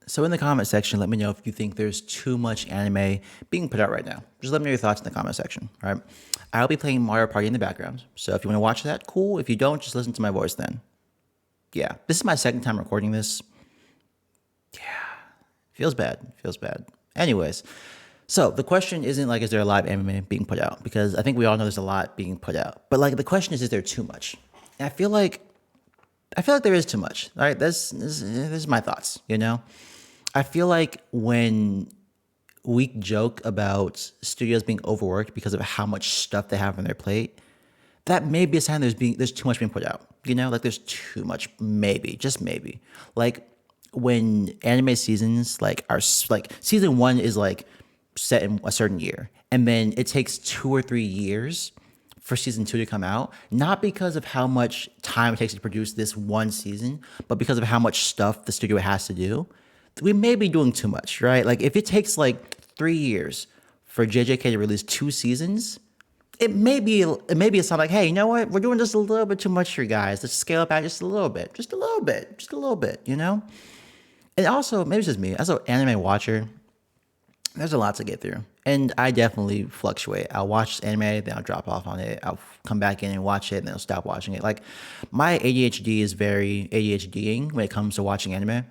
So in the comment section, let me know if you think there's too much anime being put out right now. Just let me know your thoughts in the comment section. All right. I'll be playing Mario Party in the background. So if you want to watch that, cool. If you don't, just listen to my voice then. Yeah. This is my second time recording this. Feels bad. Feels bad. Anyways, so the question isn't like, is there a lot of anime being put out? Because I think we all know there's a lot being put out. But like the question is there too much? And I feel like there is too much. All right. This is my thoughts, you know? I feel like when we joke about studios being overworked because of how much stuff they have on their plate, that may be a sign there's too much being put out. You know, like there's too much, maybe, just maybe. Like when anime seasons like season one is like set in a certain year, and then it takes 2 or 3 years for season two to come out, not because of how much time it takes to produce this one season, but because of how much stuff the studio has to do. We may be doing too much, right? Like if it takes like 3 years for JJK to release 2 seasons, it may be a sign like, hey, you know what? We're doing just a little bit too much here, guys. Let's scale it back just a little bit, just a little bit, just a little bit, you know? And also, maybe it's just me. As an anime watcher, there's a lot to get through. And I definitely fluctuate. I'll watch anime, then I'll drop off on it. I'll come back in and watch it, and then I'll stop watching it. Like, my ADHD is very ADHDing when it comes to watching anime.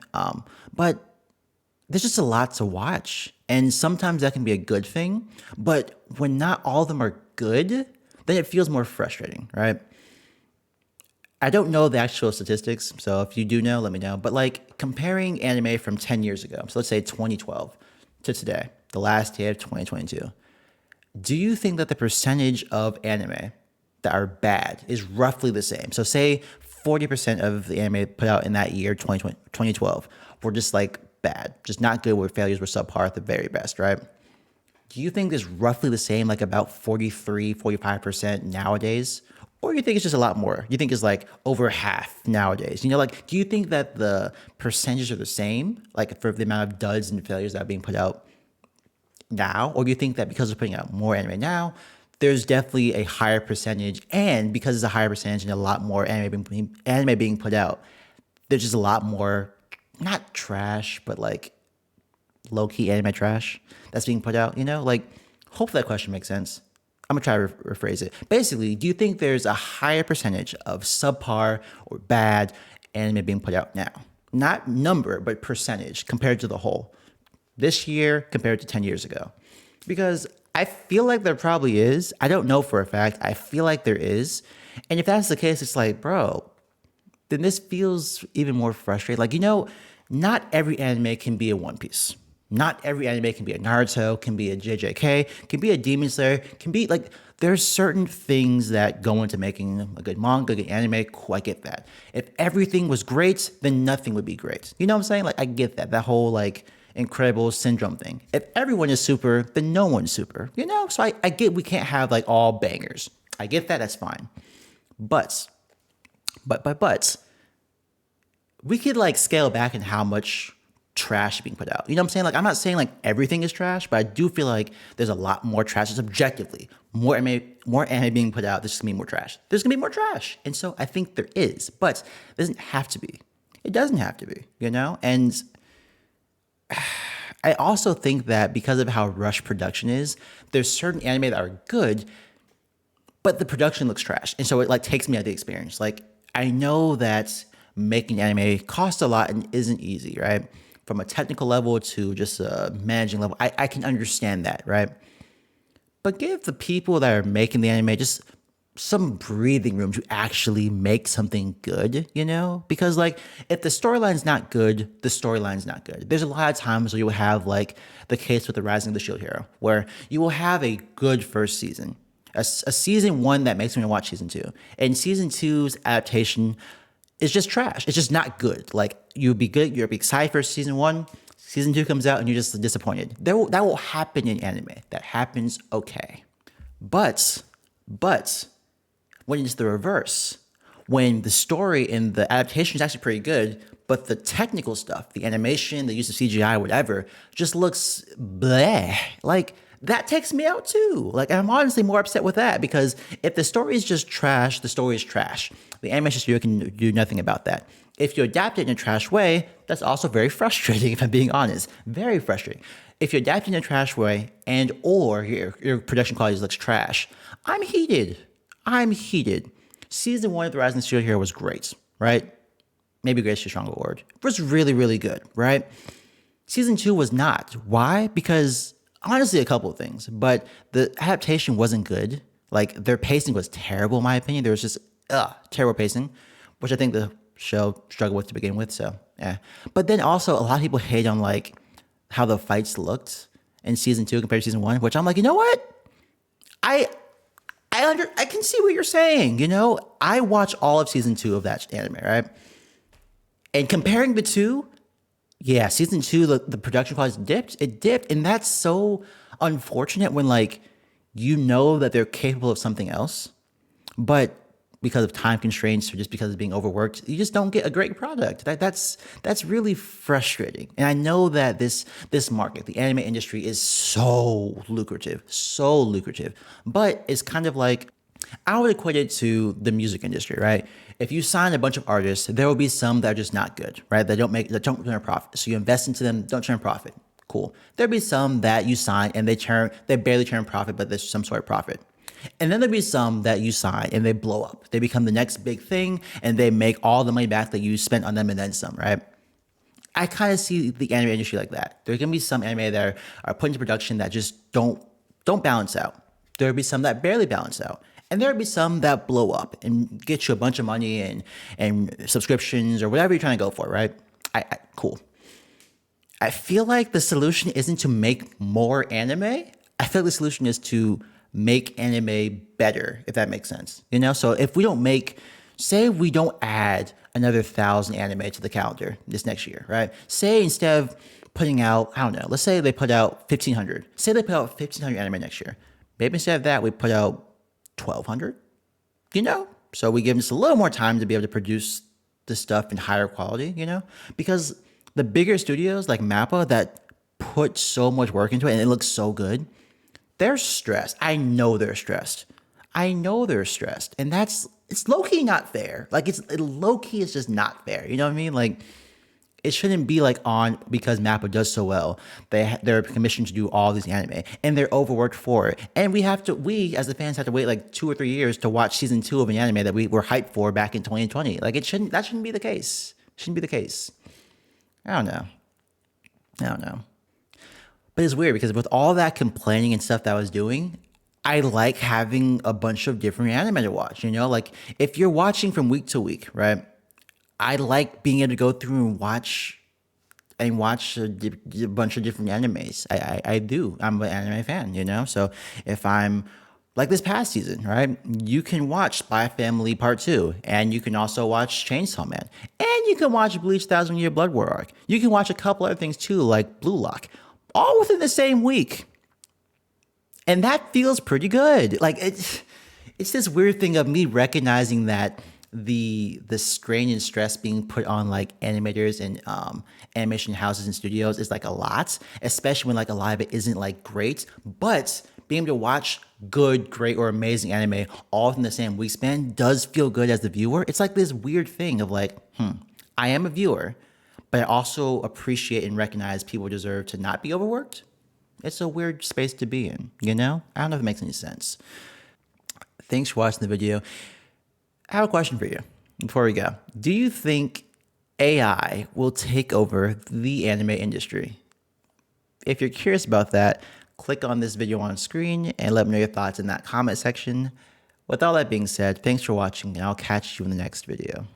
But there's just a lot to watch. And sometimes that can be a good thing. But when not all of them are good, then it feels more frustrating, right? I don't know the actual statistics, so if you do know, let me know. But like comparing anime from 10 years ago, so let's say 2012 to today, the last year of 2022, do you think that the percentage of anime that are bad is roughly the same? So say 40% of the anime put out in that year, 2012, were just like bad, just not good, where failures were subpar at the very best, right? Do you think it's roughly the same, like about 43, 45% nowadays? Or do you think it's just a lot more? You think it's like over half nowadays? You know, like, do you think that the percentages are the same, like for the amount of duds and failures that are being put out now? Or do you think that because we're putting out more anime now, there's definitely a higher percentage, and because it's a higher percentage and a lot more anime being put out, there's just a lot more, not trash, but like low key anime trash that's being put out, you know? Like, hopefully that question makes sense. I'm gonna try to rephrase it. Basically, do you think there's a higher percentage of subpar or bad anime being put out now? Not number, but percentage compared to the whole. This year compared to 10 years ago. Because I feel like there probably is. I don't know for a fact. I feel like there is. And if that's the case, it's like, bro, then this feels even more frustrating. Like, you know, not every anime can be a One Piece. Not every anime can be a Naruto, can be a JJK, can be a Demon Slayer, can be like, there's certain things that go into making a good manga, a good anime. Cool, I get that. If everything was great, then nothing would be great. You know what I'm saying? Like, I get that. That whole like incredible syndrome thing. If everyone is super, then no one's super. You know? So I get we can't have like all bangers. I get that, that's fine. But, but, we could like scale back in how much trash being put out. You know what I'm saying? Like, I'm not saying like everything is trash, but I do feel like there's a lot more trash. It's objectively more anime being put out. There's gonna be more trash. There's gonna be more trash, and so I think there is, but it doesn't have to be. It doesn't have to be. You know, and I also think that because of how rush production is, there's certain anime that are good, but the production looks trash, and so it like takes me out of the experience. Like, I know that making anime costs a lot and isn't easy, right? From a technical level to just a managing level, I can understand that, right? But give the people that are making the anime just some breathing room to actually make something good, you know? Because like, if the storyline's not good, the storyline's not good. There's a lot of times where you will have like the case with the Rising of the Shield Hero, where you will have a good first season, a season one that makes me want to watch season two, and season two's adaptation is just trash. It's just not good. Like, you'd be good, you'd be excited for season one, season two comes out, and you're just disappointed. That will happen in anime. That happens, okay. But when it's the reverse, when the story and the adaptation is actually pretty good, but the technical stuff, the animation, the use of CGI, whatever, just looks bleh. Like, that takes me out too. Like, I'm honestly more upset with that because if the story is just trash, the story is trash. The animation studio can do nothing about that. If you adapt it in a trash way, that's also very frustrating, if I'm being honest. Very frustrating. If you adapt it in a trash way and or your production quality looks trash, I'm heated. I'm heated. Season 1 of The Rising Studio Hero was great, right? Maybe great is a stronger word. It was really, really good, right? Season 2 was not. Why? Because honestly, a couple of things, but the adaptation wasn't good. Like, their pacing was terrible, in my opinion. There was just terrible pacing, which I think the show struggled with to begin with. So, yeah. But then also, a lot of people hate on like how the fights looked in season 2 compared to season 1, which I'm like, you know what? I can see what you're saying. You know, I watched all of season 2 of that anime, right? And comparing the two, yeah, season 2, the production quality dipped. It dipped, and that's so unfortunate when like you know that they're capable of something else, but because of time constraints or just because of being overworked, you just don't get a great product. That's really frustrating. And I know that this market, the anime industry, is so lucrative, but it's kind of like, I would equate it to the music industry, right? If you sign a bunch of artists, there will be some that are just not good, right? That don't turn a profit. So you invest into them, don't turn a profit. Cool. There'll be some that you sign and they barely turn a profit, but there's some sort of profit. And then there'll be some that you sign and they blow up. They become the next big thing and they make all the money back that you spent on them and then some, right? I kind of see the anime industry like that. There's gonna be some anime that are put into production that just don't balance out. There'll be some that barely balance out. And there'll be some that blow up and get you a bunch of money and subscriptions or whatever you're trying to go for, right? Cool. I feel like the solution isn't to make more anime. I feel like the solution is to make anime better, if that makes sense. You know, so if we don't say we don't add another 1,000 anime to the calendar this next year, right? Say instead of putting out, I don't know, let's say they put out 1,500. Say they put out 1,500 anime next year. Maybe instead of that, we put out 1,200, you know? So we give us a little more time to be able to produce the stuff in higher quality, you know? Because the bigger studios like MAPPA that put so much work into it and it looks so good, they're stressed. I know they're stressed. And it's low-key not fair. Like, low-key is just not fair. You know what I mean? Like, it shouldn't be like on because MAPPA does so well. They're commissioned to do all these anime and they're overworked for it. And we as the fans have to wait like 2 or 3 years to watch season 2 of an anime that we were hyped for back in 2020. Like, that shouldn't be the case. I don't know. But it's weird because with all that complaining and stuff that I was doing, I like having a bunch of different anime to watch, you know? Like, if you're watching from week to week, right? I like being able to go through and watch a bunch of different animes. I do. I'm an anime fan, you know? So if I'm like this past season, right? You can watch Spy Family Part 2, and you can also watch Chainsaw Man, and you can watch Bleach 1,000 Year Blood War arc. You can watch a couple other things too, like Blue Lock, all within the same week. And that feels pretty good. Like, it's this weird thing of me recognizing that the strain and stress being put on like animators and animation houses and studios is like a lot, especially when like a lot of it isn't like great. But being able to watch good, great, or amazing anime all within the same week span does feel good as the viewer. It's like this weird thing of like, I am a viewer, but I also appreciate and recognize people deserve to not be overworked. It's a weird space to be in, you know? I don't know if it makes any sense. Thanks for watching the video. I have a question for you before we go. Do you think AI will take over the anime industry? If you're curious about that, click on this video on screen and let me know your thoughts in that comment section. With all that being said, thanks for watching, and I'll catch you in the next video.